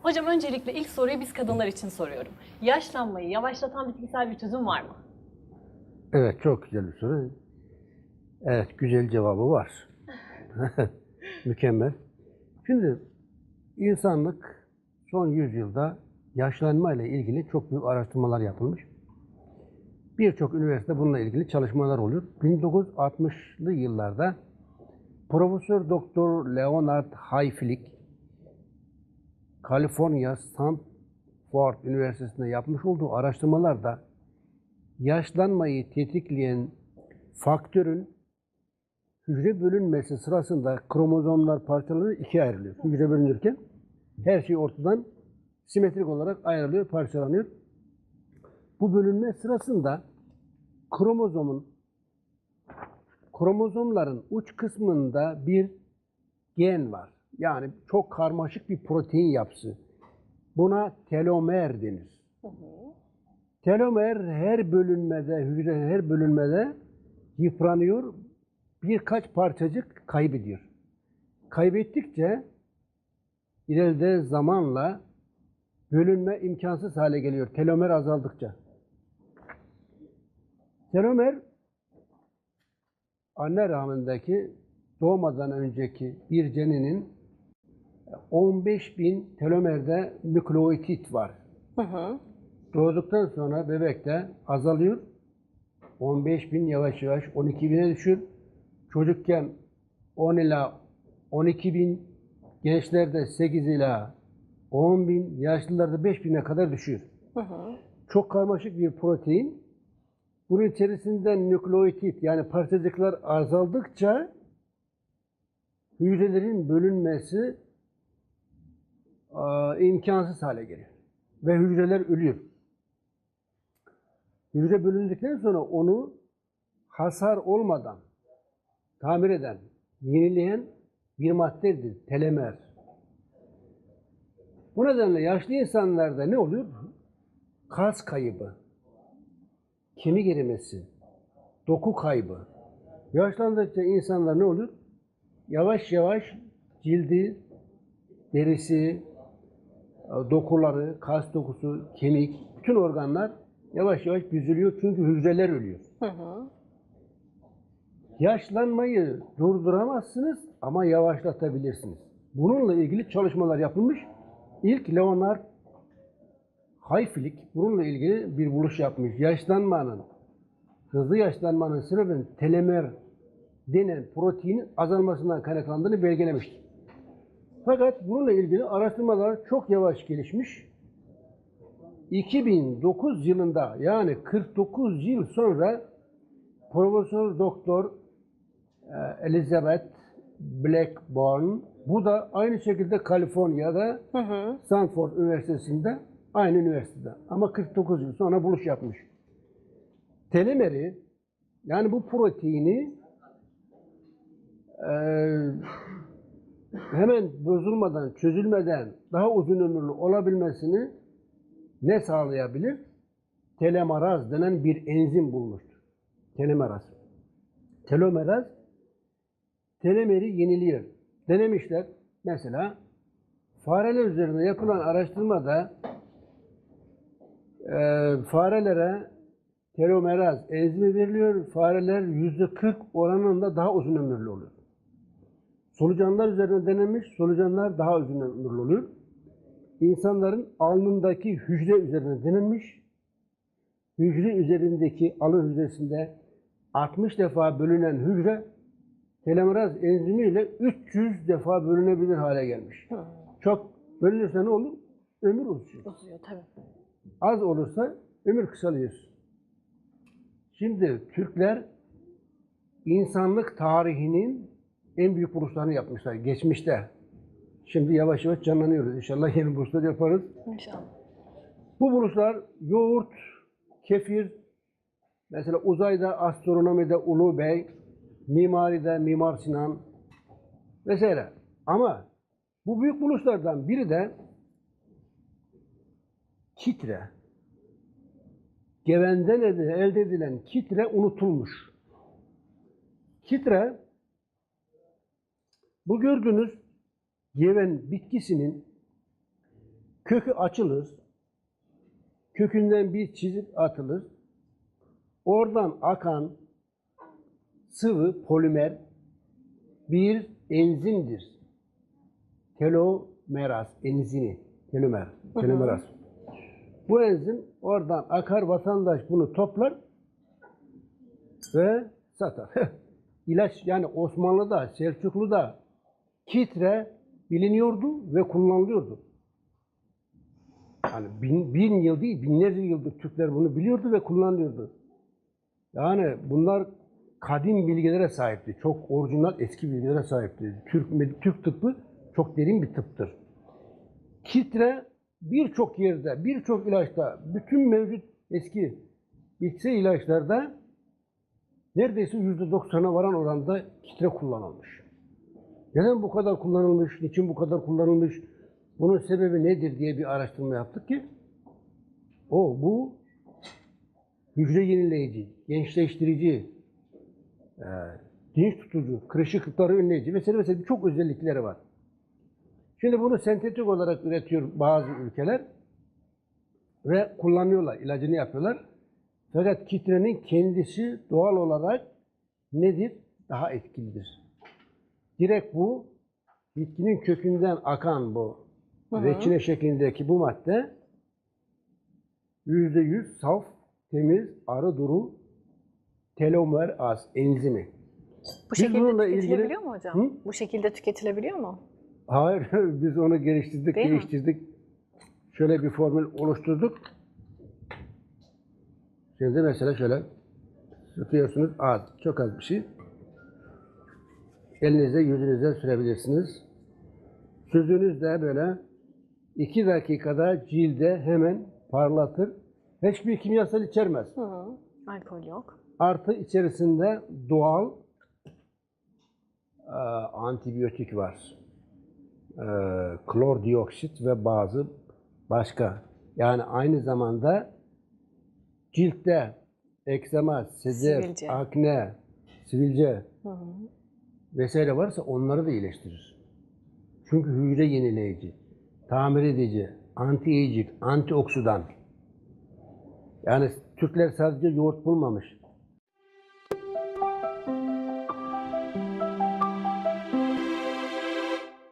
Hocam öncelikle ilk soruyu biz kadınlar için soruyorum. Yaşlanmayı yavaşlatan bitkisel bir çözüm var mı? Evet, çok güzel bir soru. Evet, güzel cevabı var. Mükemmel. Şimdi insanlık son yüzyılda yaşlanma ile ilgili çok büyük araştırmalar yapılmış. Birçok üniversitede bununla ilgili çalışmalar oluyor. 1960'lı yıllarda Profesör Doktor Leonard Hayflick, Kaliforniya Stanford Üniversitesi'nde yapmış olduğu araştırmalarda yaşlanmayı tetikleyen faktörün hücre bölünmesi sırasında kromozomlar parçalanıyor, ikiye ayrılıyor. Hücre bölünürken her şey ortadan simetrik olarak ayrılıyor, parçalanıyor. Bu bölünme sırasında kromozomların uç kısmında bir gen var. Yani çok karmaşık bir protein yapısı. Buna telomer denir. Telomer her bölünmede, hücre her bölünmede yıpranıyor, birkaç parçacık kaybediyor. Kaybettikçe ileride zamanla bölünme imkansız hale geliyor, telomer azaldıkça. Telomer, anne rahmindeki doğmadan önceki bir ceninin 15.000 telomerde nükleotit var. Doğduktan sonra bebekte azalıyor. 15.000 yavaş yavaş 12.000'e düşür. Çocukken 10 ila 12.000, gençlerde 8 ila 10.000, yaşlılarda 5.000'e kadar düşüyor. Çok karmaşık bir protein. Bunun içerisinde nükleotit yani parçacıklar azaldıkça hücrelerin bölünmesi imkansız hale geliyor. Ve hücreler ölüyor. Hücre bölündükten sonra onu hasar olmadan tamir eden, yenileyen bir maddedir, telomer. Bu nedenle yaşlı insanlarda ne oluyor? Kas kaybı, kemik erimesi, doku kaybı. Yaşlandıkça insanlar ne olur? Yavaş yavaş cildi, derisi, dokuları, kas dokusu, kemik, bütün organlar yavaş yavaş büzülüyor çünkü hücreler ölüyor. Yaşlanmayı durduramazsınız ama yavaşlatabilirsiniz. Bununla ilgili çalışmalar yapılmış. İlk Leonard Hayflick bununla ilgili bir buluş yapmış. Hızlı yaşlanmanın sebebinin telomer denen proteinin azalmasından kaynaklandığını belgelemiştir. Fakat bununla ilgili araştırmalar çok yavaş gelişmiş. 2009 yılında yani 49 yıl sonra Profesör Doktor Elizabeth Blackburn, bu da aynı şekilde Kaliforniya'da Stanford Üniversitesi'nde, aynı üniversitede ama 49 yıl sonra buluş yapmış. Telomeri yani bu proteini hemen bozulmadan, çözülmeden daha uzun ömürlü olabilmesini ne sağlayabilir? Telomeraz denen bir enzim bulmuştur. Telomeraz, telomeri yeniliyor. Denemişler. Mesela fareler üzerinde yapılan araştırmada farelere telomeraz enzimi veriliyor. Fareler %40 oranında daha uzun ömürlü oluyor. Solucanlar üzerinde denenmiş, solucanlar daha uzun ömürlü oluyor. İnsanların alnındaki hücre üzerine denenmiş. Hücre üzerindeki alın hücresinde 60 defa bölünen hücre telomeraz enzimiyle 300 defa bölünebilir hale gelmiş. Çok bölünürse ne olur? Ömür uzuyor. Uzuyor tabii. Az olursa ömür kısalıyor. Şimdi Türkler insanlık tarihinin en büyük buluşlarını yapmışlar geçmişte. Şimdi yavaş yavaş canlanıyoruz. İnşallah yeni buluşlar yaparız. İnşallah. Bu buluşlar yoğurt, kefir, mesela uzayda, astronomide Ulu Bey, mimaride Mimar Sinan vesaire. Ama bu büyük buluşlardan biri de kitre. Geven'den elde edilen kitre unutulmuş. Kitre, bu gördüğünüz Geven bitkisinin Kökü açılır. Kökünden bir çizik atılır. Oradan akan sıvı polimer bir enzimdir. Telomeraz enzimi. Telomeraz. Bu enzim oradan akar, vatandaş bunu toplar ve satar. İlaç, yani Osmanlı'da, Selçuklu'da kitre biliniyordu ve kullanılıyordu. Yani bin yıl değil, binlerce yıldır Türkler bunu biliyordu ve kullanıyordu. Yani bunlar kadim bilgilere sahipti. Çok orijinal, eski bilgilere sahipti. Türk tıbbı çok derin bir tıptır. Kitre birçok yerde, birçok ilaçta, bütün mevcut eski bitkisel ilaçlarda neredeyse %90'a varan oranda kitre kullanılmış. Neden bu kadar kullanılmış, niçin bu kadar kullanılmış, bunun sebebi nedir diye bir araştırma yaptık ki bu hücre yenileyici, gençleştirici, dinç tutucu, kırışıklıkları önleyici vesaire birçok özellikleri var. Şimdi bunu sentetik olarak üretiyor bazı ülkeler ve kullanıyorlar, ilacını yapıyorlar. Fakat kitrenin kendisi doğal olarak nedir? Daha etkilidir. Direkt bu bitkinin kökünden akan bu reçine şeklindeki bu madde %100 saf, temiz, arı duru telomeraz enzimi. Bu şekilde tüketilebiliyor mu hocam? Bu şekilde tüketilebiliyor mu? Hayır, biz onu geliştirdik. Şöyle bir formül oluşturduk. Şimdi mesela şöyle sıkıyorsunuz, çok az bir şey. Elinize, yüzünüze sürebilirsiniz. Süzdüğünüzde böyle 2 dakikada cilde hemen parlatır. Hiçbir kimyasal içermez. Alkol yok. Artı içerisinde doğal antibiyotik var. Klordioksit ve bazı başka. Yani aynı zamanda ciltte ekzema, sedef, akne, sivilce vesaire varsa onları da iyileştirir. Çünkü hücre yenileyici, tamir edici, anti-aging, antioksidan. Yani Türkler sadece yoğurt bulmamış.